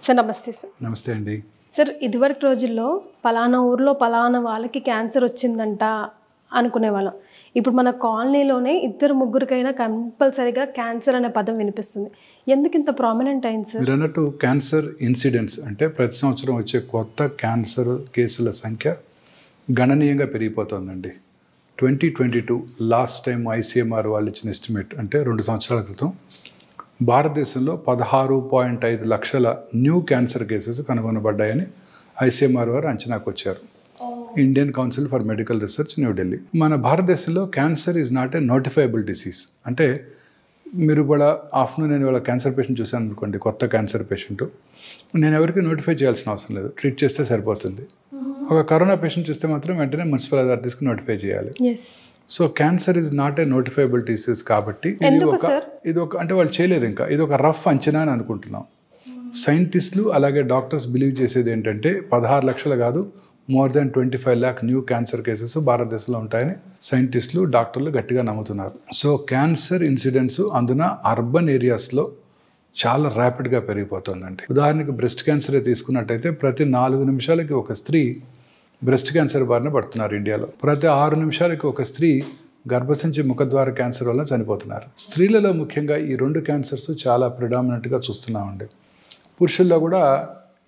Sir నమస్తే sir. నమస్తే అండి. సార్ ఇదివరకు రోజుల్లో పలానా ఊర్లో పలానా వాళ్ళకి క్యాన్సర్ వచ్చిందంట అనుకునేవాళ్ళం. ఇప్పుడు మన కాలనీలోనే ఇద్దరు ముగ్గురికైనా కంపల్సరీగా క్యాన్సర్ అనే పదం వినిపిస్తుంది. ఎందుకు ఇంత ప్రామినెంట్ అయింది సార్? మీరు అన్నట్టు క్యాన్సర్ ఇన్సిడెంట్స్ అంటే ప్రతి సంవత్సరం వచ్చే కొత్త క్యాన్సర్ కేసుల సంఖ్య గణనీయంగా పెరిగిపోతుందండి. 2022 లాస్ట్ టైం ICMR వాళ్ళు ఇచ్చిన ఎస్టిమేట్ అంటే 2 సంవత్సరాల క్రితం భారతదేశంలో 16.5 లక్షల న్యూ క్యాన్సర్ కేసెస్ కనుగొనబడ్డాయని ICMR వారు అంచనాకు వచ్చారు. Indian council for medical research, New Delhi. మన భారతదేశంలో cancer is not a notifiable disease. అంటే మీరు కూడా ఆఫ్టర్నూన్ నేను వాళ్ళ క్యాన్సర్ పేషెంట్ చూశాను అనుకోండి, కొత్త క్యాన్సర్ పేషెంట్, నేను ఎవరికి నోటిఫై చేయాల్సిన అవసరం లేదు, ట్రీట్ చేస్తే సరిపోతుంది. ఒక కరోనా పేషెంట్ చూస్తే మాత్రం వెంటనే మున్సిపల్ అథారిటీస్కి నోటిఫై చేయాలి. So cancer is not a notifiable disease కాబట్టి ఇది ఒక అంటే వాళ్ళు చేయలేదు, ఇంకా ఇది ఒక రఫ్ అంచనా అని అనుకుంటున్నాం. సైంటిస్టులు అలాగే డాక్టర్స్ బిలీవ్ చేసేది ఏంటంటే 16 లక్షలు కాదు, more than 25 lakh new cancer cases భారతదేశంలో ఉంటాయని సైంటిస్టులు డాక్టర్లు గట్టిగా నమ్ముతున్నారు. సో క్యాన్సర్ ఇన్సిడెంట్స్ అందున అర్బన్ ఏరియాస్లో చాలా ర్యాపిడ్గా పెరిగిపోతుందండి. ఉదాహరణకి బ్రెస్ట్ క్యాన్సరే తీసుకున్నట్టయితే ప్రతి 4 నిమిషాలకి ఒక స్త్రీ బ్రెస్ట్ క్యాన్సర్ బారిన పడుతున్నారు ఇండియాలో. ప్రతి 6 నిమిషాలకి ఒక స్త్రీ గర్భసంచి ముఖద్వార క్యాన్సర్ వల్ల చనిపోతున్నారు. స్త్రీలలో ముఖ్యంగా ఈ 2 క్యాన్సర్స్ చాలా ప్రిడామినెంట్గా చూస్తున్నామండి. పురుషుల్లో కూడా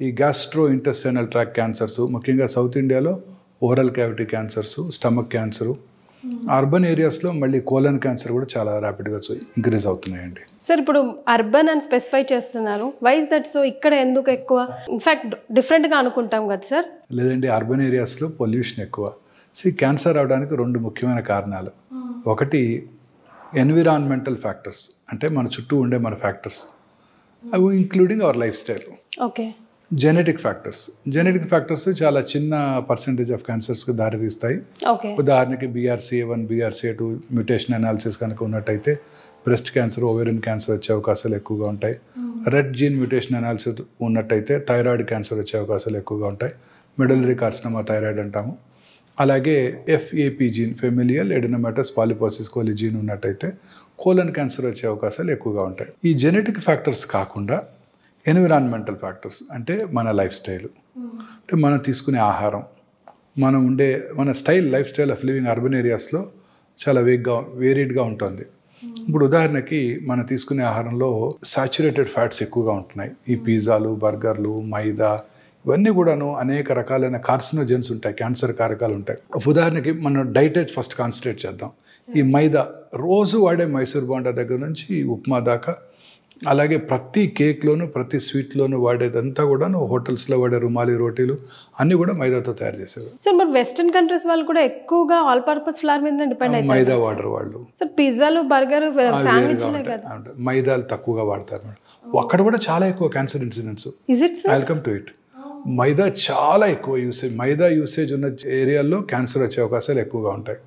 ఈ గ్యాస్ట్రో ఇంటెస్టైనల్ ట్రాక్ క్యాన్సర్స్, ముఖ్యంగా సౌత్ ఇండియాలో oral cavity cancers, stomach cancer, urban ఏరియాస్లో మళ్ళీ కోలన్ క్యాన్సర్ కూడా చాలా ర్యాపిడ్గా ఇంక్రీజ్ అవుతున్నాయండి. సార్ ఇప్పుడు అర్బన్ అని స్పెసిఫై చేస్తున్నారు, వై ఇస్ దట్ సో? ఇక్కడ ఎందుకు ఎక్కువ? ఇన్ఫ్యాక్ట్ డిఫరెంట్గా అనుకుంటాం కదా సార్. లేదండి, అర్బన్ ఏరియాస్లో పొల్యూషన్ ఎక్కువ. క్యాన్సర్ అవడానికి 2 ముఖ్యమైన కారణాలు. ఒకటి ఎన్విరాన్మెంటల్ ఫ్యాక్టర్స్, అంటే మన చుట్టూ ఉండే మన ఫ్యాక్టర్స్, అవి including our life style. Okay. Genetic factors చాలా చిన్న పర్సెంటేజ్ ఆఫ్ క్యాన్సర్స్కి దారితీస్తాయి. ఉదాహరణకి BRCA1, BRCA2 మ్యూటేషన్ అనాలిసిస్ కనుక ఉన్నట్టయితే బ్రెస్ట్ క్యాన్సర్, ఓవేరియన్ క్యాన్సర్ వచ్చే అవకాశాలు ఎక్కువగా ఉంటాయి. రెడ్ జీన్ మ్యూటేషన్ అనాలిసిస్ ఉన్నట్టయితే థైరాయిడ్ క్యాన్సర్ వచ్చే అవకాశాలు ఎక్కువగా ఉంటాయి. మెడలరీ కార్సినోమా థైరాయిడ్ అంటాము. అలాగే FAP gene, familial adenomatous polyposis coli gene ఉన్నట్టయితే కోలన్ క్యాన్సర్ వచ్చే అవకాశాలు ఎక్కువగా ఉంటాయి. ఈ జెనెటిక్ ఫ్యాక్టర్స్ కాకుండా ఎన్విరాన్మెంటల్ ఫ్యాక్టర్స్ అంటే మన లైఫ్ స్టైల్, అంటే మనం తీసుకునే ఆహారం, మనం ఉండే మన life style of living urban ఏరియాస్లో చాలా వేరీడ్గా ఉంటుంది. ఇప్పుడు ఉదాహరణకి మనం తీసుకునే ఆహారంలో సాచురేటెడ్ ఫ్యాట్స్ ఎక్కువగా ఉంటున్నాయి. ఈ పిజ్జాలు, బర్గర్లు, మైదా, ఇవన్నీ కూడాను అనేక రకాలైన కార్సినోజెన్స్ ఉంటాయి, క్యాన్సర్ కారకాలు ఉంటాయి. ఉదాహరణకి మనం డైట్ ఫస్ట్ కాన్సన్ట్రేట్ చేద్దాం. ఈ మైదా రోజు వాడే మైసూర్ బోండా దగ్గర నుంచి ఉప్మా దాకా, అలాగే ప్రతి కేక్లోను ప్రతి స్వీట్లోను వాడేదంతా కూడాను హోటల్స్లో వాడే రుమాలి రోటీలు అన్నీ కూడా మైదాతో తయారు చేసేవి. సార్ మరి వెస్టర్న్ కంట్రీస్ వాళ్ళు కూడా ఎక్కువగా ఆల్ పర్పస్ ఫ్లవర్ మీద డిపెండ్ అవుతారు. మైదా వాడరు వాళ్ళు. సార్ పిజ్జాలు, బర్గర్, శాండ్విచ్ మైదాలు తక్కువగా వాడతారు మేడం. అక్కడ కూడా చాలా ఎక్కువ cancer incidents. Welcome to it. Maida చాలా ఎక్కువ యూసేజ్, మైదా యూసేజ్ ఉన్న ఏరియాల్లో క్యాన్సర్ వచ్చే అవకాశాలు ఎక్కువగా ఉంటాయి.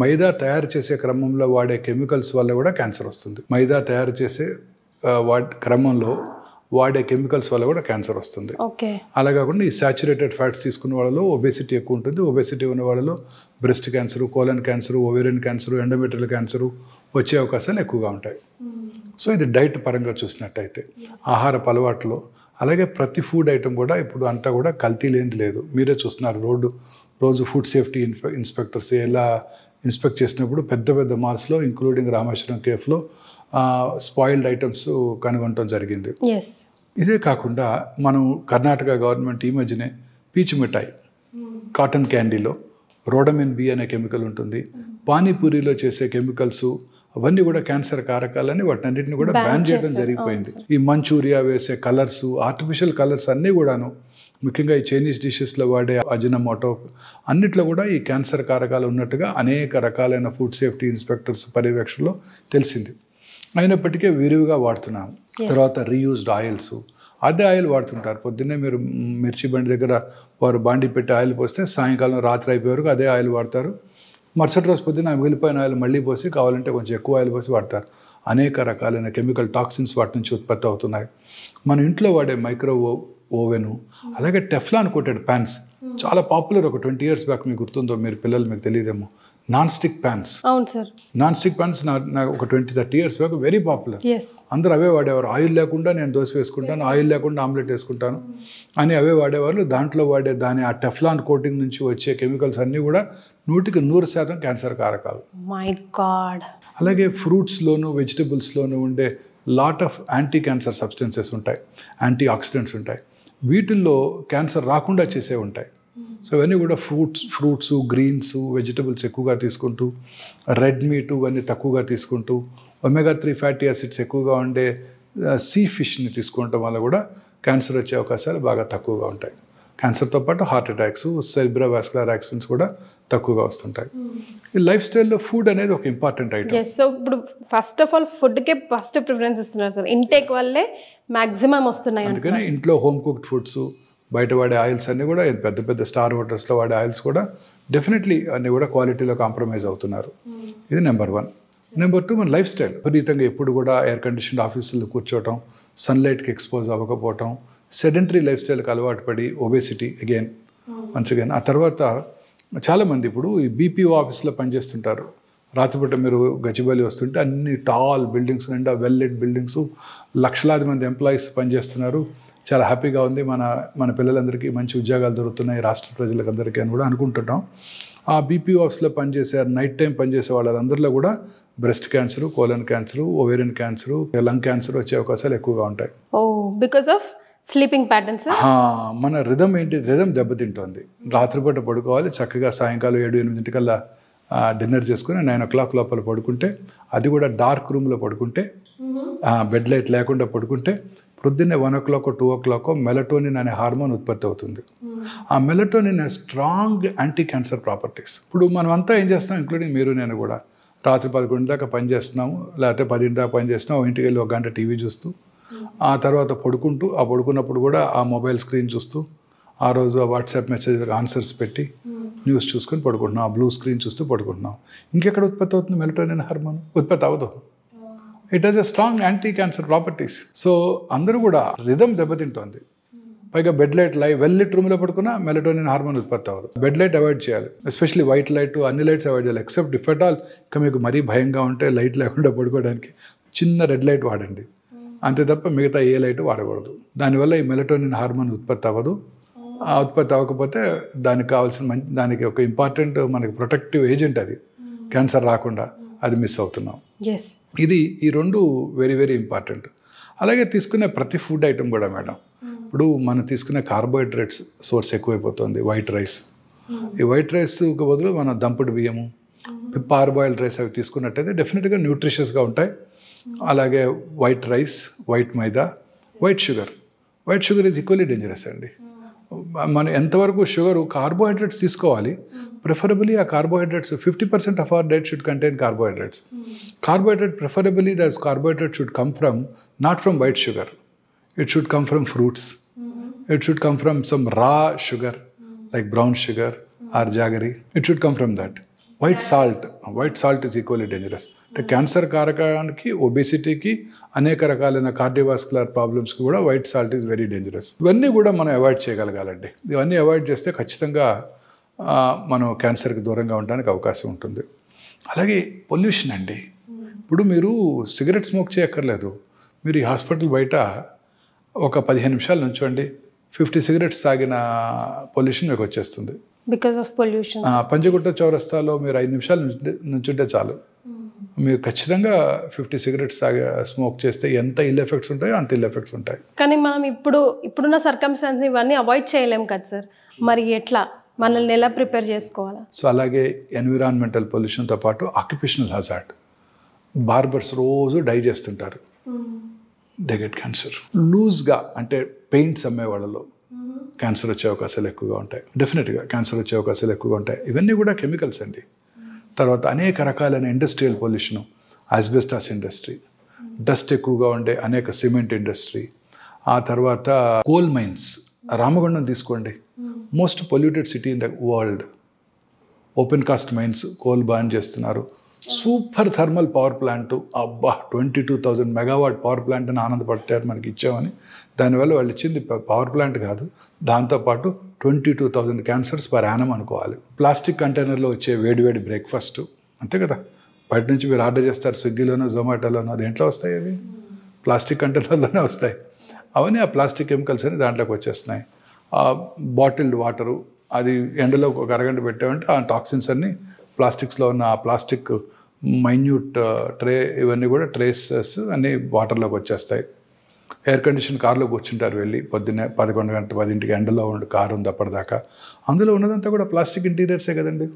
మైదా తయారు చేసే క్రమంలో వాడే కెమికల్స్ వల్ల కూడా క్యాన్సర్ వస్తుంది. మైదా తయారు చేసే క్రమంలో వాడే కెమికల్స్ వల్ల కూడా క్యాన్సర్ వస్తుంది. అలా కాకుండా ఈ సాచురేటెడ్ ఫ్యాట్స్ తీసుకున్న వాళ్ళలో ఒబేసిటీ ఎక్కువ ఉంటుంది. ఒబేసిటీ ఉన్న వాళ్ళలో breast cancer, colon cancer, ovarian cancer, endometrial cancer వచ్చే అవకాశాలు ఎక్కువగా ఉంటాయి. సో ఇది డైట్ పరంగా చూసినట్టయితే ఆహారపు అలవాట్లో, అలాగే ప్రతి ఫుడ్ ఐటమ్ కూడా ఇప్పుడు అంతా కూడా కల్తీ లేనిది లేదు. మీరే చూస్తున్నారు, రోజు ఫుడ్ సేఫ్టీ ఇన్స్పెక్టర్స్ ఎలా ఇన్స్పెక్ట్ చేసినప్పుడు పెద్ద పెద్ద మాల్స్లో ఇంక్లూడింగ్ రామేశ్వరం కేఫ్లో స్పాయిల్డ్ ఐటమ్స్ కనుగొనడం జరిగింది. ఇదే కాకుండా మనం కర్ణాటక గవర్నమెంట్ ఈ మధ్యనే పీచు మిఠాయి, కాటన్ క్యాండీలో రోడమిన్ B అనే కెమికల్ ఉంటుంది. పానీపూరిలో చేసే కెమికల్స్ అవన్నీ కూడా క్యాన్సర్ కారకాలని వాటినన్నింటిని కూడా బ్యాన్ చేయడం జరిగిపోయింది. ఈ మంచూరియా వేసే కలర్స్, ఆర్టిఫిషియల్ కలర్స్ అన్నీ కూడాను, ముఖ్యంగా ఈ చైనీస్ డిషెస్లో వాడే అజినమోటో అన్నిట్లో కూడా ఈ క్యాన్సర్ కారకాలు ఉన్నట్టుగా అనేక రకాలైన ఫుడ్ సేఫ్టీ ఇన్స్పెక్టర్స్ పర్యవేక్షణలో తెలిసింది. అయినప్పటికీ విరివిగా వాడుతున్నాము. తర్వాత రీయూజ్డ్ ఆయిల్స్, అదే ఆయిల్ వాడుతుంటారు. పొద్దున్నే మీరు మిర్చి బండి దగ్గర వారు బాండి పెట్టి ఆయిల్ పోస్తే సాయంకాలం రాత్రి అయిపోయే వరకు అదే ఆయిల్ వాడతారు. మరుసటి రోజు పొద్దున్న మిగిలిపోయిన ఆయిల్ మళ్ళీ పోసి, కావాలంటే కొంచెం ఎక్కువ ఆయిల్ పోసి వాడతారు. అనేక రకాలైన కెమికల్ టాక్సిన్స్ వాటి నుంచి ఉత్పత్తి అవుతున్నాయి. మన ఇంట్లో వాడే మైక్రో ఓవెను, అలాగే టెఫ్లాన్ కోటెడ్ ప్యాన్స్ చాలా పాపులర్. ఒక 20 years బ్యాక్ మీకు గుర్తుందో, మీరు పిల్లలు మీకు తెలియదేమో, నాన్ స్టిక్ ప్యాన్స్. అవును సార్. నాన్ స్టిక్ ప్యాన్స్ నాకు ఒక 20-30 years బ్యాక్ వెరీ పాపులర్. అందరూ అవే వాడేవారు. ఆయిల్ లేకుండా నేను దోశ వేసుకుంటాను, ఆయిల్ లేకుండా ఆమ్లెట్ వేసుకుంటాను అని అవే వాడేవాళ్ళు. దాంట్లో వాడే ఆ టెఫ్లాన్ కోటింగ్ నుంచి వచ్చే కెమికల్స్ అన్నీ కూడా 100% క్యాన్సర్ కారకాలు. My God. అలాగే ఫ్రూట్స్లోను వెజిటబుల్స్లోను ఉండే lot of anti cancer substances ఉంటాయి, యాంటీ ఆక్సిడెంట్స్ ఉంటాయి. వీటిల్లో క్యాన్సర్ రాకుండా చేసే ఉంటాయి. సో ఇవన్నీ కూడా ఫ్రూట్స్ గ్రీన్స్ వెజిటబుల్స్ ఎక్కువగా తీసుకుంటూ, రెడ్ మీట్ ఇవన్నీ తక్కువగా తీసుకుంటూ, ఒమేగా-3 ఫ్యాటీ యాసిడ్స్ ఎక్కువగా ఉండే సీ ఫిష్ని తీసుకోవటం వల్ల కూడా క్యాన్సర్ వచ్చే అవకాశాలు బాగా తక్కువగా ఉంటాయి. క్యాన్సర్తో పాటు హార్ట్ అటాక్స్, సెరిబ్రోవాస్కులర్ యాక్సిడెంట్స్ కూడా తక్కువగా వస్తుంటాయి. ఈ లైఫ్ స్టైల్లో ఫుడ్ అనేది ఒక ఇంపార్టెంట్ ఐటమ్. సో ఇప్పుడు ఫస్ట్ ఆఫ్ ఆల్ ఫుడ్కే ఫస్ట్ ప్రిఫరెన్స్ ఇస్తున్నారు సార్. ఇంటేక్ వల్లే మ్యాక్సిమం వస్తున్నాయి. అందుకని ఇంట్లో హోమ్ కుక్డ్ ఫుడ్స్, బయట వాడే ఆయిల్స్ అన్నీ కూడా పెద్ద పెద్ద స్టార్ హోటల్స్లో వాడే ఆయిల్స్ కూడా డెఫినెట్లీ అన్నీ కూడా క్వాలిటీలో కాంప్రమైజ్ అవుతున్నారు. ఇది నెంబర్ 1. నెంబర్ 2 మన లైఫ్ స్టైల్. విపరీతంగా ఎప్పుడు కూడా ఎయిర్ కండిషన్డ్ ఆఫీసుల్లో కూర్చోవటం, సన్లైట్కి ఎక్స్పోజ్ అవ్వకపోవటం, సెడెంటరీ లైఫ్ స్టైల్కి అలవాటు పడి ఒబేసిటీ వన్స్ అగైన్. ఆ తర్వాత చాలామంది ఇప్పుడు ఈ బీపీఓ ఆఫీస్లో పనిచేస్తుంటారు. రాత్రిపూట మీరు గచ్చిబౌలి వస్తుంటే అన్ని టాల్ బిల్డింగ్స్ నిండా వెల్ లెట్ బిల్డింగ్స్, లక్షలాది మంది ఎంప్లాయీస్ పనిచేస్తున్నారు. చాలా హ్యాపీగా ఉంది, మన పిల్లలందరికీ మంచి ఉద్యోగాలు దొరుకుతున్నాయి రాష్ట్ర ప్రజలకు అందరికీ అని కూడా అనుకుంటున్నాం. ఆ బీపీఓ ఆఫీస్లో పనిచేసే నైట్ టైం పనిచేసే వాళ్ళందరిలో కూడా breast cancer, colon cancer, ovarian cancer, lung cancer వచ్చే అవకాశాలు ఎక్కువగా ఉంటాయి. Because of sleeping patterns. మన రిథం రిథం దెబ్బతింటుంది. రాత్రిపూట పడుకోవాలి, చక్కగా సాయంకాలం 7-8 కల్లా డిన్నర్ చేసుకుని 9 o'clock లోపల పడుకుంటే, అది కూడా డార్క్ రూమ్లో పడుకుంటే, బెడ్ లైట్ లేకుండా పడుకుంటే, పొద్దున్నే 1 o'clock 2 o'clock మెలటోనిన్ అనే హార్మోన్ ఉత్పత్తి అవుతుంది. ఆ melatonin strong anti cancer properties. ఇప్పుడు మనం అంతా ఏం చేస్తాం, ఇంక్లూడింగ్ మీరు నేను కూడా, రాత్రి 11 దాకా పని చేస్తున్నాము, లేకపోతే 10 దాకా పని చేస్తున్నాము, ఇంటికి వెళ్ళి 1 గంట టీవీ చూస్తూ, ఆ తర్వాత పడుకున్నప్పుడు కూడా ఆ మొబైల్ స్క్రీన్ చూస్తూ, ఆ రోజు ఆ వాట్సాప్ మెసేజ్లకు ఆన్సర్స్ పెట్టి న్యూస్ చూసుకొని పడుకుంటున్నాం, ఆ బ్లూ స్క్రీన్ చూస్తూ పడుకుంటున్నాం. ఇంకెక్కడ ఉత్పత్తి అవుతుంది మెలటోనిన్ హార్మోన్? ఉత్పత్తి అవ్వదు. It has a strong anti cancer properties. So అందరూ కూడా రిథం దెబ్బతింటోంది. పైగా బెడ్ లైట్ వెల్ లైట్ రూమ్లో పడుకున్నా మెలటోనిన్ హార్మోన్ ఉత్పత్తి అవ్వదు. బెడ్ లైట్ అవాయిడ్ చేయాలి, ఎస్పెషల్లీ వైట్ లైట్, అన్ని లైట్స్ అవాయిడ్ చేయాలి. ఎక్సెప్ట్ ఇఫ్ అట్ ఆల్ ఇంకా మీకు మరీ భయంగా ఉంటే లైట్ లేకుండా పడుకోవడానికి చిన్న రెడ్ లైట్ వాడండి, అంతే తప్ప మిగతా ఏ లైట్ వాడకూడదు. దానివల్ల ఈ మెలటోనిన్ హార్మోన్ ఉత్పత్తి అవ్వదు. ఆ ఉత్పత్తి అవ్వకపోతే దానికి కావాల్సిన దానికి ఒక ఇంపార్టెంట్ మనకి ప్రొటెక్టివ్ ఏజెంట్, అది క్యాన్సర్ రాకుండా, అది మిస్ అవుతున్నాం. ఇది ఈ 2 వెరీ వెరీ ఇంపార్టెంట్. అలాగే తీసుకునే ప్రతి ఫుడ్ ఐటమ్ కూడా మేడం, ఇప్పుడు మనం తీసుకునే కార్బోహైడ్రేట్స్ సోర్స్ ఎక్కువైపోతుంది. వైట్ రైస్, ఈ వైట్ రైస్కి బదులు మన దంపుడు బియ్యము, పార్బాయిల్డ్ రైస్ అవి తీసుకున్నట్టయితే డెఫినెట్గా న్యూట్రిషియస్గా ఉంటాయి. అలాగే white rice, white maida, white sugar is equally dangerous అండి. మనం ఎంతవరకు షుగర్, కార్బోహైడ్రేట్స్ తీసుకోవాలి, ప్రిఫరబుల్లీ ఆ carbohydrates 50% of our diet should contain carbohydrates. Carbohydrate preferably that carbohydrate should come from, not from white sugar. It should come from fruits. It should come from some raw sugar like brown sugar or jaggery. It should come from that. White salt is equally dangerous. అంటే cancer కారకానికి, ఒబేసిటీకి, అనేక రకాలైన cardiovascular ప్రాబ్లమ్స్కి కూడా white salt is very dangerous. ఇవన్నీ కూడా మనం avoid చేయగలగాలండి. ఇవన్నీ avoid చేస్తే ఖచ్చితంగా మనం క్యాన్సర్కి దూరంగా ఉండడానికి అవకాశం ఉంటుంది. అలాగే పొల్యూషన్ అండి. ఇప్పుడు మీరు సిగరెట్ స్మోక్ చేయక్కర్లేదు, మీరు ఈ హాస్పిటల్ బయట ఒక 15 నిమిషాలు నుంచోండి, 50 cigarettes తాగిన పొల్యూషన్ మీకు వచ్చేస్తుంది. Because of pollution. పంజగుట్ట చౌరస్తాలో మీరు 5 నిమిషాలు నుంచుంటే చాలు, మీరు ఖచ్చితంగా 50 cigarettes స్మోక్ చేస్తే ఎంత ఇల్ ఎఫెక్ట్స్ ఉంటాయో అంత ఇల్ ఎఫెక్ట్స్ ఉంటాయి. కానీ మనం ఇప్పుడున్న సర్కమ్స్టాన్స్ ఇవన్నీ అవాయిడ్ చేయలేం కదా సార్, మరి ఎట్లా మనల్ని ఎలా ప్రిపేర్ చేసుకోవాలా? సో అలాగే ఎన్విరాన్మెంటల్ పొల్యూషన్తో పాటు ఆక్యుపేషనల్ హజార్డ్. బార్బర్స్ రోజు డై చేస్తుంటారు, దే గెట్ క్యాన్సర్. లూజ్గా అంటే పెయింట్స్ అమ్మే వాళ్ళలో క్యాన్సర్ వచ్చే అవకాశాలు ఎక్కువగా ఉంటాయి. డెఫినెట్గా క్యాన్సర్ వచ్చే అవకాశాలు ఎక్కువగా ఉంటాయి. ఇవన్నీ కూడా కెమికల్స్ అండి. తర్వాత అనేక రకాలైన industrial pollution, asbestos industry, dust ఎక్కువగా ఉండే అనేక సిమెంట్ ఇండస్ట్రీ, ఆ తర్వాత కోల్ మైన్స్. రామగుండం తీసుకోండి, most polluted city in the world. Open cast mines, coal ban చేస్తున్నారు. సూపర్ థర్మల్ పవర్ ప్లాంట్, అబ్బా 22,000 మెగావాట్ పవర్ ప్లాంట్ అని ఆనందపడతారు మనకి ఇచ్చామని. దానివల్ల వాళ్ళు ఇచ్చింది పవర్ ప్లాంట్ కాదు, దాంతోపాటు 22,000 క్యాన్సర్స్ పర్ యానం అనుకోవాలి. ప్లాస్టిక్ కంటైనర్లో వచ్చే వేడివేడి బ్రేక్ఫాస్ట్ అంతే కదా, బయట నుంచి మీరు ఆర్డర్ చేస్తారు స్విగ్గీలోనో జొమాటోలోనో, దేంట్లో వస్తాయి అవి? ప్లాస్టిక్ కంటైనర్లోనే వస్తాయి. అవన్నీ ఆ ప్లాస్టిక్ కెమికల్స్ అని దాంట్లోకి వచ్చేస్తున్నాయి. ఆ బాటిల్డ్ వాటరు అది ఎండలో ఒక అరగంట పెట్టామంటే ఆ టాక్సిన్స్ అన్నీ ప్లాస్టిక్స్లో ఉన్న ఆ ప్లాస్టిక్ మైన్యూట్ ట్రే ఇవన్నీ కూడా ట్రేసెస్ అన్నీ వాటర్లోకి వచ్చేస్తాయి. ఎయిర్ కండిషన్ కార్లో కూర్చుంటారు వెళ్ళి పొద్దున్నే 11 గంట 10ంటికి ఎండలో ఉండి కారు ఉంది అప్పటిదాకా, అందులో ఉన్నదంతా కూడా ప్లాస్టిక్ ఇంటీరియర్సే కదండి.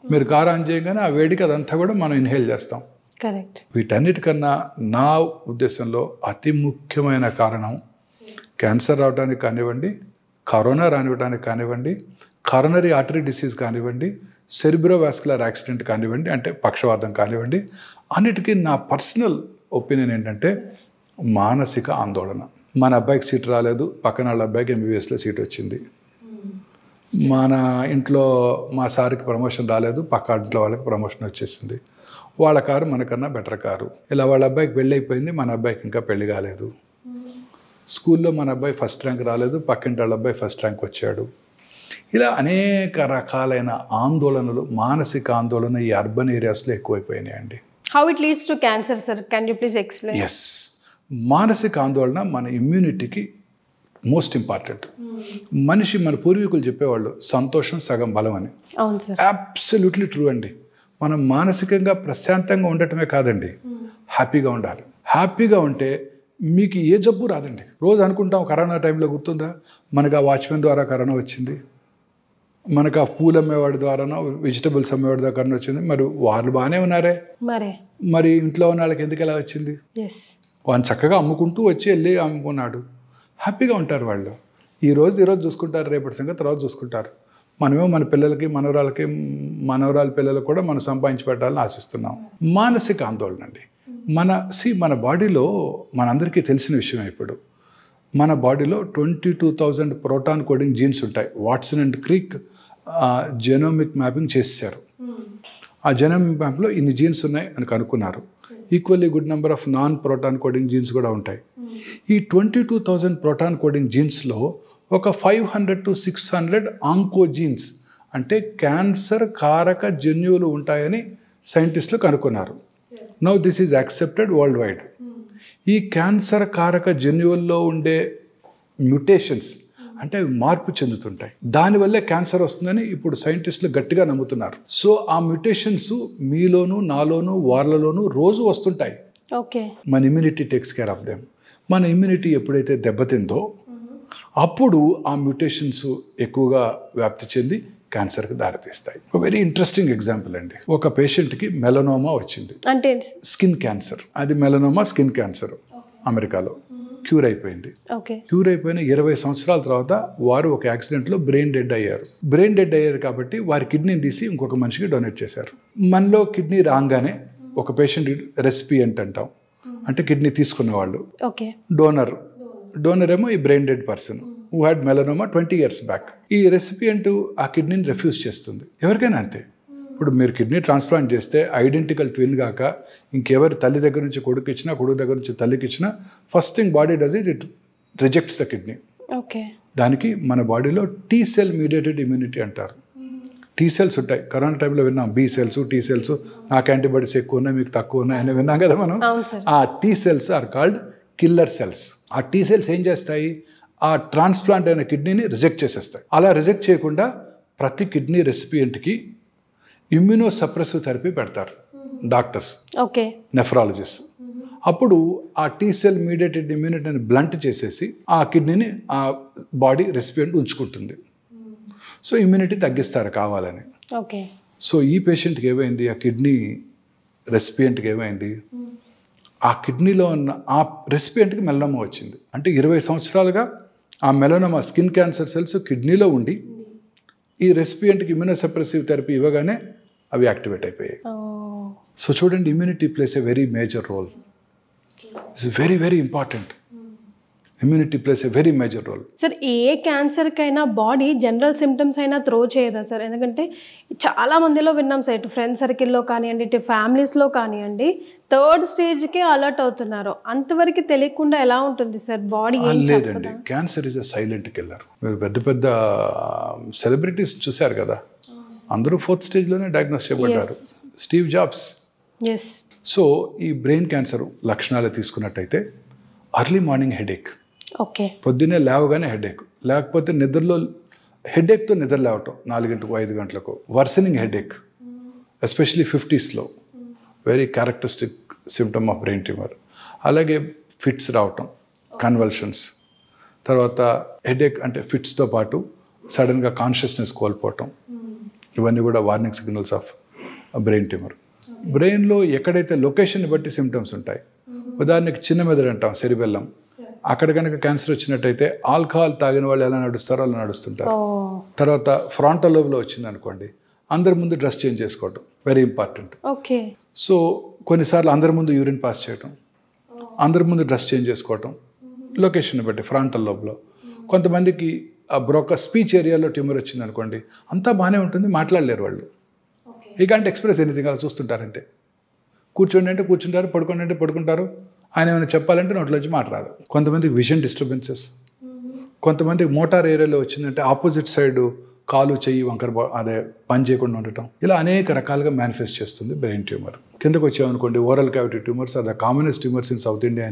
మీరు కారు ఆన్ చేయగానే ఆ వేడికి అదంతా కూడా మనం ఇన్హేల్ చేస్తాం. కరెక్ట్. వీటన్నిటికన్నా నా ఉద్దేశంలో అతి ముఖ్యమైన కారణం క్యాన్సర్ రావడానికి కానివ్వండి, కరోనా రానివ్వడానికి కానివ్వండి, కరోనరీ ఆర్టరీ డిసీజ్ కానివ్వండి, సెరిబ్రోవాస్కులర్ యాక్సిడెంట్ కానివ్వండి, అంటే పక్షవాతం కానివ్వండి, అన్నిటికీ నా పర్సనల్ ఒపీనియన్ ఏంటంటే మానసిక ఆందోళన. మన అబ్బాయికి సీట్ రాలేదు, పక్కన వాళ్ళ అబ్బాయికి ఎంబీబీఎస్లో సీట్ వచ్చింది. మన ఇంట్లో మా సార్కి ప్రమోషన్ రాలేదు, పక్క ఇంట్లో వాళ్ళకి ప్రమోషన్ వచ్చేసింది. వాళ్ళ కారు మనకన్నా బెటర్ కారు. ఇలా వాళ్ళ అబ్బాయికి పెళ్ళి అయిపోయింది, మన అబ్బాయికి ఇంకా పెళ్లి కాలేదు. స్కూల్లో మన అబ్బాయి ఫస్ట్ ర్యాంక్ రాలేదు, పక్కింటి వాళ్ళ అబ్బాయి ఫస్ట్ ర్యాంక్ వచ్చాడు. ఇలా అనేక రకాలైన ఆందోళనలు, మానసిక ఆందోళన ఈ అర్బన్ ఏరియాస్లో ఎక్కువైపోయినాయండి. How it leads to cancer sir, can you please explain? Yes, మానసిక ఆందోళన మన ఇమ్యూనిటీకి మోస్ట్ ఇంపార్టెంట్. మనిషి, మన పూర్వీకులు చెప్పేవాళ్ళు సంతోషం సగం బలం అని. అవును సార్, అబ్సల్యూట్లీ ట్రూ అండి. మనం మానసికంగా ప్రశాంతంగా ఉండటమే కాదండి, హ్యాపీగా ఉండాలి. హ్యాపీగా ఉంటే మీకు ఏ జబ్బు రాదండి. రోజు అనుకుంటాం కరోనా టైంలో గుర్తుందా, మనకు ఆ వాచ్మెన్ ద్వారా కరోనా వచ్చింది, మనకు ఆ పూలు అమ్మేవాడి ద్వారానో వెజిటబుల్స్ అమ్మేవాడి ద్వారా కరోనా వచ్చింది. మరి వాళ్ళు బాగానే ఉన్నారే, మరి ఇంట్లో ఉన్న వాళ్ళకి ఎందుకు ఎలా వచ్చింది? వాళ్ళు చక్కగా అమ్ముకుంటూ వచ్చి వెళ్ళి అమ్ముకున్నాడు, హ్యాపీగా ఉంటారు వాళ్ళు. ఈరోజు చూసుకుంటారు, రేపటి సంగతి తర్వాత చూసుకుంటారు. మనమేమో మన పిల్లలకి, మనవరాల పిల్లలకు కూడా మనం సంపాదించి పెట్టాలని ఆశిస్తున్నాం. మానసిక ఆందోళన అండి. మన బాడీలో మనందరికీ తెలిసిన విషయం, ఇప్పుడు మన బాడీలో 22,000 ప్రోటాన్ కోడింగ్ జీన్స్ ఉంటాయి. Watson and creek genomic mapping చేశారు. ఆ జెనోమిక్ మ్యాప్లో ఇన్ని జీన్స్ ఉన్నాయి అని కనుక్కున్నారు. Equally good number of non proton coding jeans కూడా ఉంటాయి. ఈ 22,000 ప్రోటాన్ కోడింగ్ జీన్స్లో ఒక 500 to 600 ఆంకోజీన్స్, అంటే క్యాన్సర్ కారక జన్యువులు ఉంటాయని సైంటిస్టులు కనుక్కున్నారు. Now this is accepted world wide. ఈ క్యాన్సర్ కారక జన్యువుల్లో ఉండే మ్యుటేషన్స్ అంటే అవి మార్పు చెందుతుంటాయి, దానివల్లే క్యాన్సర్ వస్తుందని ఇప్పుడు సైంటిస్టులు గట్టిగా నమ్ముతున్నారు. సో ఆ మ్యుటేషన్స్ మీలోనూ, నాలోనూ, వాళ్ళలోనూ రోజు వస్తుంటాయి. మన immunity takes care of them. మన ఇమ్యూనిటీ ఎప్పుడైతే దెబ్బతిందో అప్పుడు ఆ మ్యుటేషన్స్ ఎక్కువగా వ్యాప్తి చెంది క్యాన్సర్కి దారితీస్తాయి. ఒక వెరీ ఇంట్రెస్టింగ్ ఎగ్జాంపుల్ అండి. ఒక పేషెంట్కి మెలనోమా వచ్చింది, అంటే స్కిన్ క్యాన్సర్. అది మెలనోమా స్కిన్ క్యాన్సర్. అమెరికాలో క్యూర్ అయిపోయింది. క్యూర్ అయిపోయిన 20 సంవత్సరాల తర్వాత వారు ఒక యాక్సిడెంట్లో బ్రెయిన్ డెడ్ అయ్యారు కాబట్టి వారి కిడ్నీని తీసి ఇంకొక మనిషికి డొనేట్ చేశారు. మనలో కిడ్నీ రాగానే ఒక పేషెంట్ రెసిపియంట్ అంటాం, అంటే కిడ్నీ తీసుకున్న వాళ్ళు. డోనర్ ఏమో ఈ brain dead person who had melanoma 20 years back. ఈ రెసిపియంట్ ఆ కిడ్నీని రిఫ్యూజ్ చేస్తుంది. ఎవరికైనా అంతే. ఇప్పుడు మీరు కిడ్నీ ట్రాన్స్ప్లాంట్ చేస్తే ఐడెంటికల్ ట్విన్ కాక ఇంకెవరి తల్లి దగ్గర నుంచి కొడుకు ఇచ్చినా, కొడుకు దగ్గర నుంచి తల్లికి ఇచ్చినా, first thing body does it rejects the kidney. దానికి మన బాడీలో టీ సెల్ మీడియేటెడ్ ఇమ్యూనిటీ అంటారు. టీ సెల్స్ ఉంటాయి. కరోనా టైంలో విన్నాం బి సెల్స్, టీ సెల్స్. నాకు యాంటీబాడీస్ ఎక్కువ ఉన్నాయి, మీకు తక్కువ ఉన్నాయి అని విన్నాం కదా మనం. ఆ T cells are called killer cells. ఆ టీ సెల్స్ ఏం చేస్తాయి, ఆ ట్రాన్స్ప్లాంట్ అయిన కిడ్నీని రిజెక్ట్ చేసేస్తాయి. అలా రిజెక్ట్ చేయకుండా ప్రతి కిడ్నీ రెసిపియంట్కి ఇమ్యూనో సప్రెసివ్ థెరపీ పెడతారు డాక్టర్స్, నెఫ్రాలజిస్ట్. అప్పుడు ఆ టీ సెల్ మీడియేటెడ్ ఇమ్యూనిటీని బ్లంట్ చేసేసి ఆ కిడ్నీని ఆ బాడీ రెసిపియంట్ ఉంచుకుంటుంది. సో ఇమ్యూనిటీ తగ్గిస్తారు కావాలని. సో ఈ పేషెంట్కి ఏమైంది, ఆ కిడ్నీ రెసిపియంట్కి ఏమైంది, ఆ కిడ్నీలో ఉన్న ఆ రెసిపియంట్కి మెలనోమా వచ్చింది. అంటే 20 సంవత్సరాలుగా ఆ మెలనోమా స్కిన్ క్యాన్సర్ సెల్స్ కిడ్నీలో ఉండి ఈ రెసిపియంట్కి ఇమ్యూనోసప్రెసివ్ థెరపీ ఇవ్వగానే అవి యాక్టివేట్ అయిపోయాయి. సో చూడండి, immunity plays a very major role. It's very very important. Immunity plays a very major role. Sir ఏ క్యాన్సర్కైనా బాడీ జనరల్ సిమ్టమ్స్ అయినా త్రో చేయదా సార్? ఎందుకంటే చాలా మందిలో విన్నాం సార్, ఇటు ఫ్రెండ్ సర్కిల్లో కానివ్వండి, ఇటు ఫ్యామిలీస్లో కానివ్వండి, 3rd స్టేజ్కే అలర్ట్ అవుతున్నారు. అంతవరకు తెలియకుండా ఎలా ఉంటుంది సార్ బాడీ? లేదండి, cancer is a silent killer. మీరు పెద్ద పెద్ద సెలబ్రిటీస్ చూశారు కదా, అందరూ 4th స్టేజ్లోనే డయాగ్నోస్ చేయబడ్డారు. Steve Jobs. సో ఈ బ్రెయిన్ క్యాన్సర్ లక్షణాలు తీసుకున్నట్టయితే అర్లీ మార్నింగ్ హెడేక్, పొద్దున్నే లేవగానే హెడేక్, లేకపోతే నిద్రలో హెడేక్తో నిద్ర లేవటం 4 గంటలకు 5 గంటలకు, వర్సనింగ్ హెడేక్ ఎస్పెషలీ 50స్లో, very characteristic symptom of brain tumour. అలాగే ఫిట్స్ రావటం, కన్వల్షన్స్, తర్వాత హెడేక్ అంటే ఫిట్స్తో పాటు సడన్గా కాన్షియస్నెస్ కోల్పోవటం, ఇవన్నీ కూడా warning signals of brain tumour. బ్రెయిన్లో ఎక్కడైతే లొకేషన్ బట్టి సిమ్టమ్స్ ఉంటాయి, ఉదాహరణకి చిన్న మెదడు అంటాం, సెరిబెల్లం, అక్కడ కనుక క్యాన్సర్ వచ్చినట్టయితే ఆల్కహాల్ తాగిన వాళ్ళు ఎలా నడుస్తారో అలా నడుస్తుంటారు. తర్వాత ఫ్రాంటల్ లోబ్లో వచ్చింది అనుకోండి, అందరి ముందు డ్రెస్ చేంజ్ చేసుకోవటం వెరీ ఇంపార్టెంట్. సో కొన్నిసార్లు అందరి ముందు యూరిన్ పాస్ చేయటం, అందరి ముందు డ్రెస్ చేంజ్ చేసుకోవటం, లొకేషన్ బట్టి ఫ్రాంటల్ లోబ్లో. కొంతమందికి బ్రోక స్పీచ్ ఏరియాలో ట్యూమర్ వచ్చింది అనుకోండి, అంతా బాగానే ఉంటుంది, మాట్లాడలేరు వాళ్ళు, ఈ కాంట్ ఎక్స్ప్రెస్ ఎనీథింగ్, అలా చూస్తుంటారు అంతే. కూర్చోండి అంటే కూర్చుంటారు, పడుకోండి అంటే పడుకుంటారు, ఆయన ఏమైనా చెప్పాలంటే నోట్లోంచి మాట రాదు. కొంతమందికి విజన్ డిస్టర్బెన్సెస్, కొంతమందికి మోటార్ ఏరియాలో వచ్చిందంటే ఆపోజిట్ సైడ్ కాలు చెయ్యి వంకర అదే పని చేయకుండా ఉండటం, ఇలా అనేక రకాలుగా మేనిఫెస్ట్ చేస్తుంది బ్రెయిన్ ట్యూమర్. కిందకు వచ్చామనుకోండి, oral cavity tumours are the commonest tumours in South India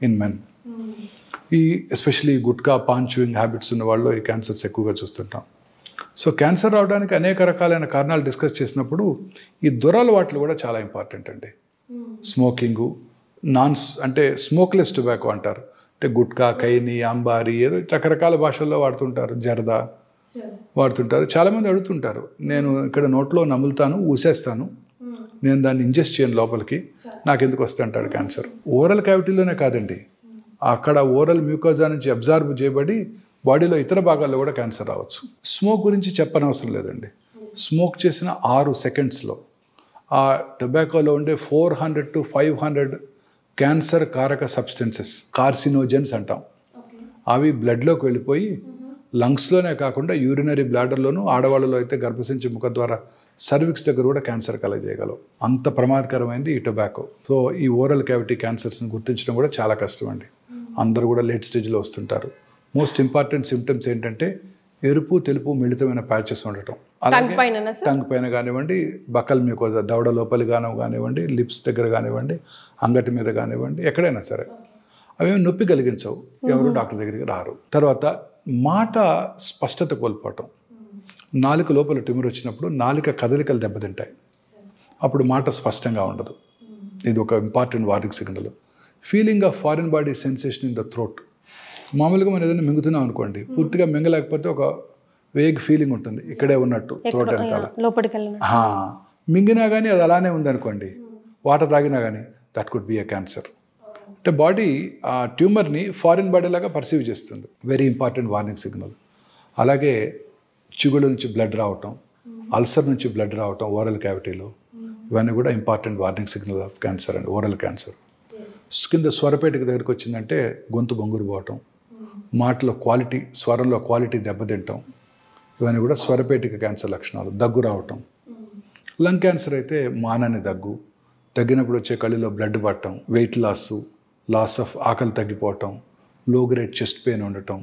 in men. ఈ especially gutka paan chewing habits ఉన్న వాళ్ళు ఈ క్యాన్సర్స్ ఎక్కువగా చూస్తుంటాం. సో క్యాన్సర్ రావడానికి అనేక రకాలైన కారణాలు డిస్కస్ చేసినప్పుడు ఈ దురలవాట్లు కూడా చాలా ఇంపార్టెంట్ అండి. స్మోకింగు, అంటే స్మోక్లెస్ టొబాకో అంటారు, అంటే గుట్కా, కైని, అంబారి, ఏదో రకరకాల భాషల్లో వాడుతుంటారు, జర్దా వాడుతుంటారు. చాలామంది అడుగుతుంటారు, నేను ఇక్కడ నోట్లో నములుతాను, ఊసేస్తాను, నేను దాన్ని ఇంజెస్ట్ చేయను లోపలికి, నాకు ఎందుకు వస్తే అంటాడు క్యాన్సర్. ఓరల్ క్యావిటీలోనే కాదండి, అక్కడ ఓరల్ మ్యూకోజా నుంచి అబ్జార్బ్ చేయబడి బాడీలో ఇతర భాగాల్లో కూడా క్యాన్సర్ రావచ్చు. స్మోక్ గురించి చెప్పనవసరం లేదండి. స్మోక్ చేసిన 6 సెకండ్స్లో ఆ టొబాకోలో ఉండే 400 to 500 క్యాన్సర్ కారక సబ్స్టెన్సెస్, కార్సినోజెన్స్ అంటాం, అవి బ్లడ్లోకి వెళ్ళిపోయి లంగ్స్లోనే కాకుండా యూరినరీ బ్లాడర్లోనూ, ఆడవాళ్ళలో అయితే గర్భసంచి ముఖ ద్వారా సర్విక్స్ దగ్గర కూడా క్యాన్సర్ కలగజేయగలవు. అంత ప్రమాదకరమైంది ఈ టొబాకో. సో ఈ ఓరల్ క్యావిటీ క్యాన్సర్స్ని గుర్తించడం కూడా చాలా కష్టం అండి. అందరూ కూడా లేట్ స్టేజ్లో వస్తుంటారు. మోస్ట్ ఇంపార్టెంట్ సిమ్టమ్స్ ఏంటంటే ఎరుపు తెలుపు మిళితమైన ప్యాచెస్ ఉండటం, అలాగే టంగ్ పైన కానివ్వండి, బకల్ మ్యూకోజా దవడ లోపలి కానివ్వండి, లిప్స్ దగ్గర కానివ్వండి, అంగటి మీద కానివ్వండి, ఎక్కడైనా సరే అవేమి నొప్పి కలిగించవు, ఎవరు డాక్టర్ దగ్గరికి రారు. తర్వాత మాట స్పష్టత కోల్పోవటం, నాలుక లోపల ట్యూమర్ వచ్చినప్పుడు నాలుక కదలికలు దెబ్బతింటాయి, అప్పుడు మాట స్పష్టంగా ఉండదు, ఇది ఒక important warning signal. Feeling of foreign body sensation in the throat, మామూలుగా మనం ఏదైనా మింగుతున్నాం అనుకోండి, పూర్తిగా మింగలేకపోతే ఒక వేగ్ ఫీలింగ్ ఉంటుంది, ఇక్కడే ఉన్నట్టు థ్రోట్ వెనకాల. మింగినా కానీ అది అలానే ఉందనుకోండి, వాటర్ తాగినా కానీ, that could be a cancer. అంటే బాడీ ఆ ట్యూమర్ని ఫారిన్ బాడీ లాగా పర్సీవ్ చేస్తుంది, వెరీ ఇంపార్టెంట్ వార్నింగ్ సిగ్నల్. అలాగే చిగుళ్ళ నుంచి బ్లడ్ రావటం, అల్సర్ నుంచి బ్లడ్ రావటం ఓరల్ క్యావిటీలో, ఇవన్నీ కూడా important warning signal off cancer అండి, ఓరల్ క్యాన్సర్. కింద స్వరపేటిక దగ్గరికి వచ్చిందంటే గొంతు బొంగురు పోవటం, మాటలో క్వాలిటీ, స్వరంలో క్వాలిటీ దెబ్బతింటాం, ఇవన్నీ కూడా స్వరపేటిక క్యాన్సర్ లక్షణాలు. దగ్గు రావటం, లంగ్ క్యాన్సర్ అయితే మానని దగ్గు, తగ్గినప్పుడు వచ్చే కళ్ళలో బ్లడ్ పట్టడం, వెయిట్ లాస్ ఆఫ్ ఆకలి తగ్గిపోవటం, లో గ్రేడ్ చెస్ట్ పెయిన్ ఉండటం,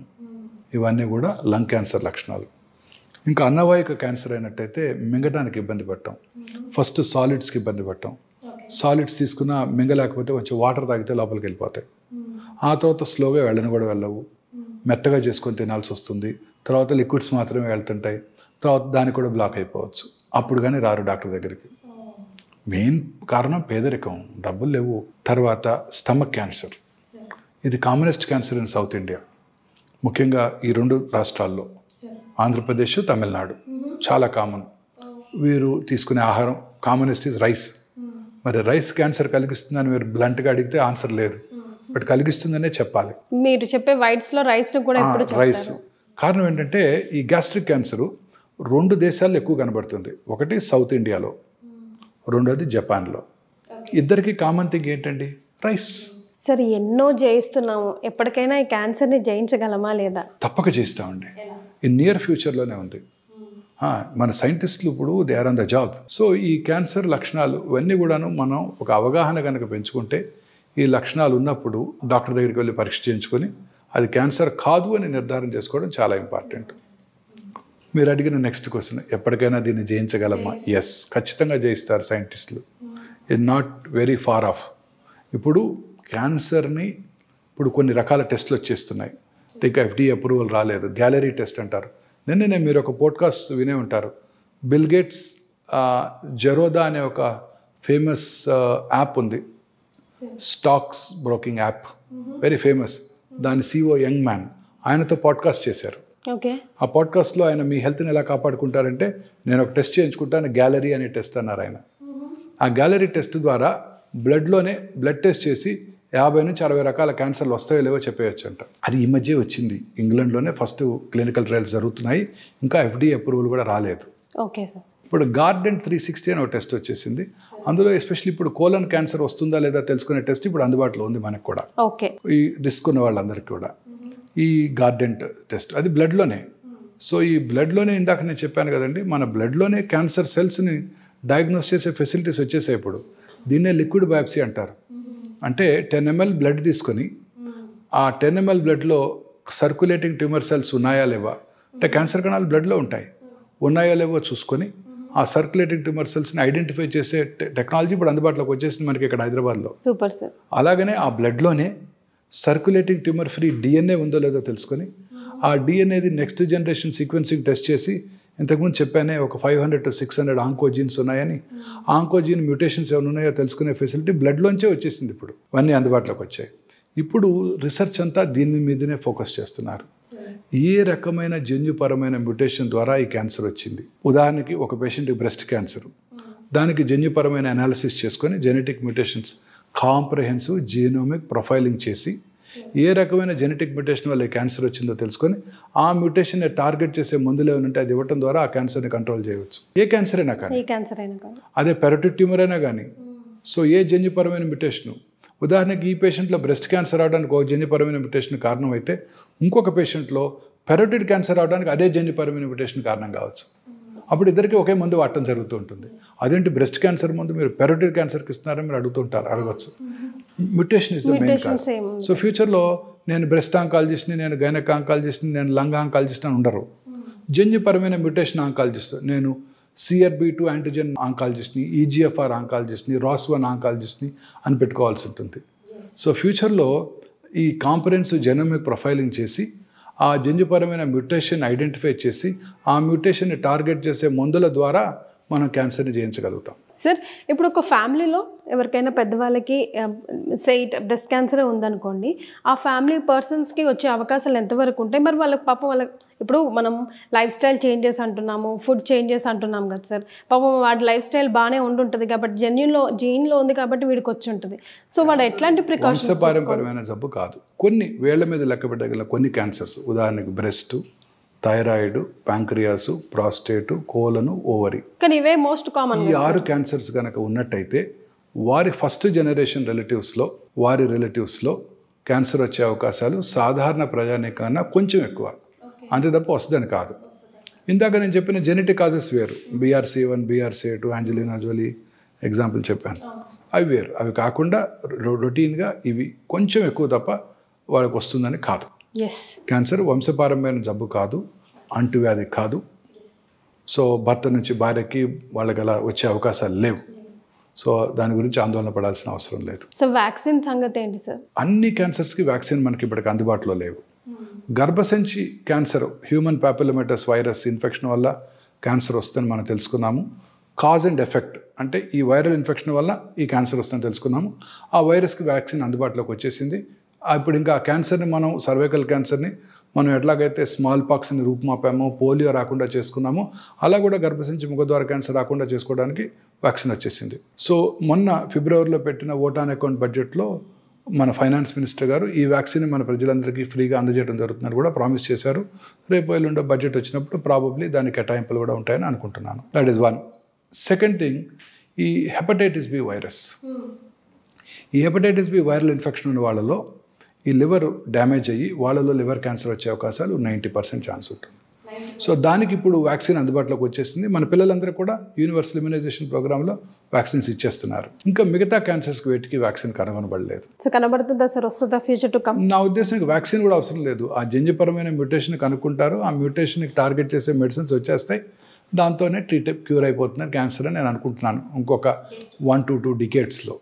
ఇవన్నీ కూడా లంగ్ క్యాన్సర్ లక్షణాలు. ఇంకా అన్నవాహిక క్యాన్సర్ అయినట్టయితే మింగడానికి ఇబ్బంది పడటం, ఫస్ట్ సాలిడ్స్కి ఇబ్బంది పడటం, సాలిడ్స్ తీసుకున్న మింగలేకపోతే కొంచెం వాటర్ తాగితే లోపలికి వెళ్ళిపోతాయి, ఆ తర్వాత స్లోగా వెళ్ళని కూడా వెళ్ళవు, మెత్తగా చేసుకొని తినాల్సి వస్తుంది, తర్వాత లిక్విడ్స్ మాత్రమే వెళ్తుంటాయి, తర్వాత దానికి కూడా బ్లాక్ అయిపోవచ్చు, అప్పుడు కానీ రారు డాక్టర్ దగ్గరికి. మెయిన్ కారణం పేదరికం, డబ్బులు లేవు. తర్వాత స్టమక్ క్యాన్సర్, ఇది commonest cancer in South India, ముఖ్యంగా ఈ 2 రాష్ట్రాల్లో, ఆంధ్రప్రదేశ్, తమిళనాడు చాలా కామన్. వీరు తీసుకునే ఆహారం కామనెస్ట్ ఈజ్ రైస్. మరి రైస్ క్యాన్సర్ కలిగిస్తుందని మీరు బ్లంట్గా అడిగితే ఆన్సర్ లేదు, బట్ కలిగిస్తుందనే చెప్పాలి. మీరు చెప్పే వైట్స్లో రైస్ కూడా రైస్ కారణం ఏంటంటే ఈ గ్యాస్ట్రిక్ క్యాన్సరు 2 దేశాల్లో ఎక్కువ కనబడుతుంది, ఒకటి సౌత్ ఇండియాలో, రెండోది జపాన్లో. ఇద్దరికి కామన్ థింగ్ ఏంటండి? రైస్. సరే ఎన్నో జయిస్తున్నాము, ఎప్పటికైనా ఈ క్యాన్సర్ని జయించగలమా లేదా? తప్పక చేస్తామండి. ఈ నియర్ ఫ్యూచర్లోనే ఉంది. మన సైంటిస్టులు ఇప్పుడు they are on the job. So ఈ క్యాన్సర్ లక్షణాలు ఇవన్నీ కూడాను మనం ఒక అవగాహన కనుక పెంచుకుంటే, ఈ లక్షణాలు ఉన్నప్పుడు డాక్టర్ దగ్గరికి వెళ్ళి పరీక్ష చేయించుకొని అది క్యాన్సర్ కాదు అని నిర్ధారణ చేసుకోవడం చాలా ఇంపార్టెంట్. మీరు అడిగిన నెక్స్ట్ క్వశ్చన్, ఎప్పటికైనా దీన్ని జయించగలమా? ఎస్, ఖచ్చితంగా జయిస్తారు సైంటిస్టులు. It not very far off. ఇప్పుడు క్యాన్సర్ని ఇప్పుడు కొన్ని రకాల టెస్టులు వచ్చేస్తున్నాయి. ఇంకా FDA అప్రూవల్ రాలేదు. గ్యాలరీ టెస్ట్ అంటారు. నిన్ననే మీరు ఒక పోడ్కాస్ట్ వినే ఉంటారు. బిల్ గేట్స్ జెరోదా అనే ఒక ఫేమస్ యాప్ ఉంది, stocks broking app, very famous. దాని CEO యంగ్ మ్యాన్, ఆయనతో పాడ్కాస్ట్ చేశారు. ఓకే. ఆ పాడ్కాస్ట్లో ఆయన మీ హెల్త్ని ఎలా కాపాడుకుంటారంటే, నేను ఒక టెస్ట్ చేయించుకుంటాను, గ్యాలరీ అనే టెస్ట్ అన్నారు ఆయన. ఆ గ్యాలరీ టెస్ట్ ద్వారా బ్లడ్లోనే బ్లడ్ టెస్ట్ చేసి 50 నుంచి 60 రకాల క్యాన్సర్లు వస్తాయో లేవో చెప్పేయచ్చు అంట. అది ఈ మధ్య వచ్చింది. ఇంగ్లాండ్లోనే ఫస్ట్ క్లినికల్ ట్రయల్స్ జరుగుతున్నాయి. ఇంకా FDA అప్రూవల్ కూడా రాలేదు. Okay sir. ఇప్పుడు గార్డెన్ 360 అని ఒక టెస్ట్ వచ్చేసింది. అందులో ఎస్పెషల్లీ ఇప్పుడు కోలన్ క్యాన్సర్ వస్తుందా లేదా తెలుసుకునే టెస్ట్ ఇప్పుడు అందుబాటులో ఉంది మనకు కూడా. ఓకే. ఈ రిస్క్ ఉన్న వాళ్ళందరికీ కూడా ఈ గార్డెన్ టెస్ట్, అది బ్లడ్లోనే. సో ఈ బ్లడ్లోనే ఇందాక నేను చెప్పాను కదండి, మన బ్లడ్లోనే క్యాన్సర్ సెల్స్ని డయాగ్నోస్ చేసే ఫెసిలిటీస్ వచ్చేసాయి ఇప్పుడు. దీన్నే లిక్విడ్ బయాప్సీ అంటారు. అంటే 10 ml బ్లడ్ తీసుకొని ఆ 10 ml బ్లడ్లో సర్క్యులేటింగ్ ట్యూమర్ సెల్స్ ఉన్నాయా లేవా, అంటే క్యాన్సర్ కణాలు బ్లడ్లో ఉంటాయి, ఉన్నాయో లేవో చూసుకొని ఆ సర్క్యులేటింగ్ ట్యూమర్ సెల్స్ని ఐడెంటిఫై చేసే టెక్నాలజీ ఇప్పుడు అందుబాటులోకి వచ్చేసింది మనకి ఇక్కడ హైదరాబాద్లో. Super sir. అలాగనే ఆ బ్లడ్లోనే సర్క్యులేటింగ్ ట్యూమర్ ఫ్రీ DNA ఉందో లేదో తెలుసుకొని ఆ DNAది నెక్స్ట్ జనరేషన్ సీక్వెన్సింగ్ టెస్ట్ చేసి, ఇంతకుముందు చెప్పానే ఒక 500 to 600 ఆంకోజీన్స్ ఉన్నాయని, ఆంకోజీన్ మ్యూటేషన్స్ ఏమైనా ఉన్నాయో తెలుసుకునే ఫెసిలిటీ బ్లడ్లోంచే వచ్చేసింది. ఇప్పుడు ఇవన్నీ అందుబాటులోకి వచ్చాయి. ఇప్పుడు రీసెర్చ్ అంతా దీని మీదనే ఫోకస్ చేస్తున్నారు. ఏ రకమైన జన్యుపరమైన మ్యూటేషన్ ద్వారా ఈ క్యాన్సర్ వచ్చింది. ఉదాహరణకి ఒక పేషెంట్కి బ్రెస్ట్ క్యాన్సర్, దానికి జన్యుపరమైన అనాలిసిస్ చేసుకొని genetic mutations comprehensive genomic profiling చేసి ఏ రకమైన జెనెటిక్ మ్యూటేషన్ వల్ల క్యాన్సర్ వచ్చిందో తెలుసుకొని ఆ మ్యూటేషన్ని టార్గెట్ చేసే మందులు ఏమైనా ఉంటే అది ఇవ్వడం ద్వారా ఆ క్యాన్సర్ని కంట్రోల్ చేయవచ్చు. ఏ క్యాన్సర్ అయినా కానీ, అదే పెరోటిడ్ ట్యూమర్ అయినా కానీ. సో ఏ జన్యుపరమైన మ్యూటేషను, ఉదాహరణకి ఈ పేషెంట్లో బ్రెస్ట్ క్యాన్సర్ అవడానికి ఒక జన్యుపరమైన మ్యూటేషన్ కారణం అయితే, ఇంకొక పేషెంట్లో పెరోటిడ్ క్యాన్సర్ అవడానికి అదే జన్యుపరమైన మ్యూటేషన్ కారణం కావచ్చు. అప్పుడు ఇద్దరికి ఒకే మందు వాడటం జరుగుతూ ఉంటుంది. అదేంటి బ్రెస్ట్ క్యాన్సర్ ముందు మీరు పెరోటిడ్ క్యాన్సర్కి ఇస్తున్నారని మీరు అడగవచ్చు. Mutation is the main cause. So ఫ్యూచర్లో నేను బ్రెస్ట్ ఆంకాలజిస్ట్ని, నేను గైనక్ ఆంకాలజిస్ట్ని, నేను లంగ్ ఆంకాలజిస్ట్ అని ఉండరు. జన్యుపరమైన మ్యూటేషన్ ఆంకాలజిస్ట్, నేను CRB2 యాంటిజెన్ ఆంకాలజిస్ట్ని, EGFR ఆంకాలజిస్ట్ని, ROS1 ఆంకాలజిస్ట్ని అని పెట్టుకోవాల్సి ఉంటుంది. సో ఫ్యూచర్లో ఈ కాంప్రహెన్సివ్ జెనోమిక్ ప్రొఫైలింగ్ చేసి ఆ జన్యుపరమైన మ్యూటేషన్ ఐడెంటిఫై చేసి ఆ మ్యూటేషన్ని టార్గెట్ చేసే మందుల ద్వారా మనం క్యాన్సర్ని జయించగలుగుతాం. సార్, ఇప్పుడు ఒక ఫ్యామిలీలో ఎవరికైనా పెద్దవాళ్ళకి బ్రెస్ట్ క్యాన్సరే ఉందనుకోండి, ఆ ఫ్యామిలీ పర్సన్స్కి వచ్చే అవకాశాలు ఎంతవరకు ఉంటాయి? మరి వాళ్ళకి పాపం ఇప్పుడు మనం లైఫ్ స్టైల్ చేంజెస్ అంటున్నాము, ఫుడ్ చేంజెస్ అంటున్నాం కదా సార్. పాపం వాడి లైఫ్ స్టైల్ బాగానే ఉంటుంటుంది కాబట్టి జీన్లో ఉంది కాబట్టి వీడికి వచ్చి ఉంటుంది. సో వాడు ఎట్లాంటి ప్రికాషన్స్? వంశపారంపర్యమైన జబ్బు కాదు, కొన్ని వేళ్ల మీద లెక్క పెట్టగల కొన్ని క్యాన్సర్స్, ఉదాహరణకి బ్రెస్ట్, థైరాయిడ్, ప్యాంక్రియాసు, ప్రాస్టేటు, కోలను, ఓవరీ. కానీ ఇవే మోస్ట్ కామన్. ఈ 6 క్యాన్సర్స్ కనుక ఉన్నట్టయితే వారి ఫస్ట్ జనరేషన్ వారి రిలేటివ్స్లో క్యాన్సర్ వచ్చే అవకాశాలు సాధారణ ప్రజానీకన్నా కొంచెం ఎక్కువ, అంతే తప్ప వస్తుందని కాదు. ఇందాక నేను చెప్పిన జెనెటిక్ కాజెస్ వేరు, BRCA1, BRCA2, యాంజెలినా జోలీ ఎగ్జాంపుల్ చెప్పాను, అవి వేరు. అవి కాకుండా రొటీన్గా ఇవి కొంచెం ఎక్కువ తప్ప వాళ్ళకి వస్తుందని కాదు. క్యాన్సర్ వంశపారంపర్యమైన జబ్బు కాదు, అంటువ్యాధి కాదు. సో భర్త నుంచి భార్యకి వాళ్ళకి అలా వచ్చే అవకాశాలు లేవు. సో దాని గురించి ఆందోళన పడాల్సిన అవసరం లేదు. సో వ్యాక్సిన్ సంగతి ఏంటి సార్? అన్ని క్యాన్సర్స్కి వ్యాక్సిన్ మనకి ఇప్పటికి అందుబాటులో లేవు. గర్భసంచి క్యాన్సర్, హ్యూమన్ పాపిలోమేటస్ వైరస్ ఇన్ఫెక్షన్ వల్ల క్యాన్సర్ వస్తుందని మనం తెలుసుకున్నాము. కాజ్ అండ్ ఎఫెక్ట్ అంటే ఈ వైరల్ ఇన్ఫెక్షన్ వల్ల ఈ క్యాన్సర్ వస్తుందని తెలుసుకున్నాము. ఆ వైరస్కి వ్యాక్సిన్ అందుబాటులోకి వచ్చేసింది. ఇప్పుడు ఇంకా క్యాన్సర్ని మనం, సర్వైకల్ క్యాన్సర్ని మనం ఎట్లాగైతే స్మాల్ పాక్స్ని రూపుమాపామో, పోలియో రాకుండా చేసుకున్నామో, అలా కూడా గర్భసంచి ముఖద్వార క్యాన్సర్ రాకుండా చేసుకోవడానికి వ్యాక్సిన్ వచ్చేసింది. సో మొన్న ఫిబ్రవరిలో పెట్టిన ఓట్ ఆన్ అకౌంట్ బడ్జెట్లో మన ఫైనాన్స్ మినిస్టర్ గారు ఈ వ్యాక్సిన్ మన ప్రజలందరికీ ఫ్రీగా అందజేయడం జరుగుతుందని కూడా ప్రామిస్ చేశారు. రేపు ఎల్లుండో బడ్జెట్ వచ్చినప్పుడు ప్రాబబ్లీ దాని కేటాయింపులు కూడా ఉంటాయని అనుకుంటున్నాను. That is one. Second thing, ఈ హెపటైటిస్ B వైరస్. ఈ హెపటైటిస్ బి వైరల్ ఇన్ఫెక్షన్ ఉన్న వాళ్ళలో ఈ లివర్ డ్యామేజ్ అయ్యి వాళ్ళలో లివర్ క్యాన్సర్ వచ్చే అవకాశాలు 90% ఛాన్స్ ఉంటుంది. సో దానికి ఇప్పుడు వ్యాక్సిన్ అందుబాటులోకి వచ్చేసింది. మన పిల్లలందరూ కూడా యూనివర్సల్ ఇమ్యునైజేషన్ ప్రోగ్రాంలో వ్యాక్సిన్స్ ఇచ్చేస్తున్నారు. ఇంకా మిగతా క్యాన్సర్స్కి వేటికి వ్యాక్సిన్ కనుగొనబడలేదు. సో కనబడుతుందా సార్, వస్తుందా ఫ్యూచర్ టు కమ్? నా ఉద్దేశానికి వ్యాక్సిన్ కూడా అవసరం లేదు. ఆ జన్యుపరమైన మ్యూటేషన్ కనుక్కుంటారు, ఆ మ్యూటేషన్కి టార్గెట్ చేసే మెడిసిన్స్ వచ్చేస్తాయి, దాంతోనే క్యూర్ అయిపోతున్నారు క్యాన్సర్ అని నేను అనుకుంటున్నాను ఇంకొక 1 to 2 decades లో.